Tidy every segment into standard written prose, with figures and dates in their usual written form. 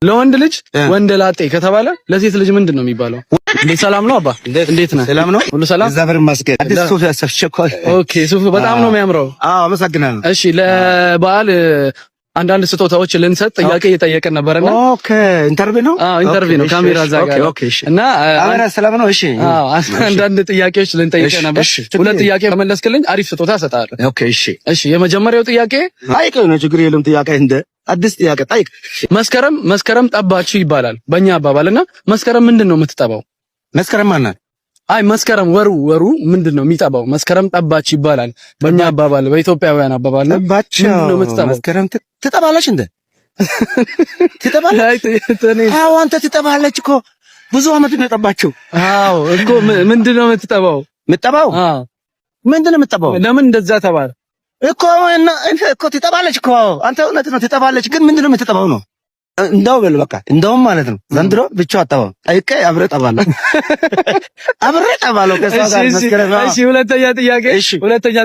ለወንድ ልጅ ወንደላጤ ከተባለ ለሴት ልጅ ምንድነው የሚባለው? ሰላም ነው አባ፣ እንዴት ነህ? ሰላም ነው፣ ሁሉ ሰላም። እግዚአብሔር ይመስገን። አዲስ ሱፍ ያሰፍቸኳል። ኦኬ፣ ሱፍ በጣም ነው የሚያምረው። አዎ፣ አመሰግናለሁ። እሺ፣ ለበዓል አንዳንድ ስጦታዎች ልንሰጥ ጥያቄ እየጠየቀን ነበርና። ኦኬ፣ ኢንተርቪው ነው? አዎ፣ ኢንተርቪው ነው። ካሜራ ዛጋ። ኦኬ፣ እሺ። እና አማራ ሰላም ነው? እሺ። አዎ፣ አንዳንድ ጥያቄዎች ልንጠይቅህ ነበር። ሁለት ጥያቄ ከመለስክልኝ አሪፍ ስጦታ እሰጥሃለሁ። ኦኬ፣ እሺ። እሺ፣ የመጀመሪያው ጥያቄ አይቀር ነው፣ ችግር የለም። ጥያቄ እንደ አዲስ ጥያቄ ጠይቅ። መስከረም ጠባችሁ ይባላል በእኛ አባባልና መስከረም ምንድነው የምትጠባው? መስከረም ማለት አይ መስከረም ወሩ ምንድነው የሚጠባው? መስከረም ጠባች ይባላል በእኛ አባባል፣ በኢትዮጵያውያን አባባል ነው። ምንድነው የምትጠባው? መስከረም ትጠባለች እንደ ትጠባለች። አዎ አንተ ትጠባለች እኮ ብዙ አመት ነው የጠባችው። አዎ እኮ ምንድነው የምትጠባው? አዎ ምንድነው የምትጠባው? ለምን እንደዛ ተባለ እኮ እኮ ትጠባለች እኮ አንተ እውነት ነው ትጠባለች፣ ግን ምንድነው የምትጠባው ነው? እንደው በል በቃ እንደውም ማለት ነው ዘንድሮ ብቻው አጠባው ጠይቄ አብሬ ጠባለሁ ከሷ ጋር መስከረም። እሺ ሁለተኛ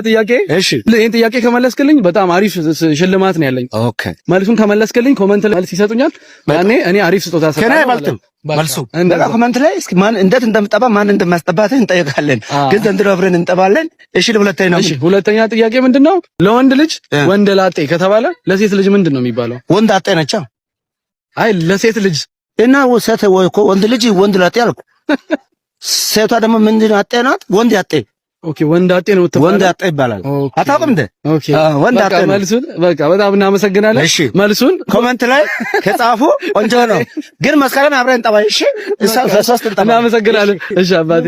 ጥያቄ እሺ ይሄን ጥያቄ ከመለስክልኝ በጣም አሪፍ ሽልማት ነው ያለኝ። ኦኬ መልሱን ከመለስክልኝ ኮሜንት ላይ መልስ ይሰጡኛል። ያኔ እኔ አሪፍ ስጦታ ሰጣለሁ። ከኔ ባልተም መልሱ ኮሜንት ላይ እስኪ ማን እንዴት እንደምጠባ ማን እንደማስጠባት እንጠይቃለን። ግን ዘንድሮ አብረን እንጠባለን። እሺ ሁለተኛ ጥያቄ ምንድነው? ለወንድ ልጅ ወንደላጤ ከተባለ ለሴት ልጅ ምንድነው የሚባለው? ወንድ አጤ ነች። አይ ለሴት ልጅ እና ወሰተ ወይ እኮ ወንድ ልጅ ወንድ ላጤ አልኩ። ሴቷ ደግሞ ምንድነው? አጤ ናት። ወንድ አጤ። ኦኬ ወንድ አጤ ነው የምትባለው። ወንድ አጤ ይባላል። አታውቅም እንዴ? ኦኬ ወንድ አጤ ነው። መልሱን በቃ በጣም እናመሰግናለን። መልሱን ኮሜንት ላይ ከጻፉ ቆንጆ ነው። ግን መስከረም አብረን እንጠባ። እሺ እናመሰግናለን። እሺ አባቴ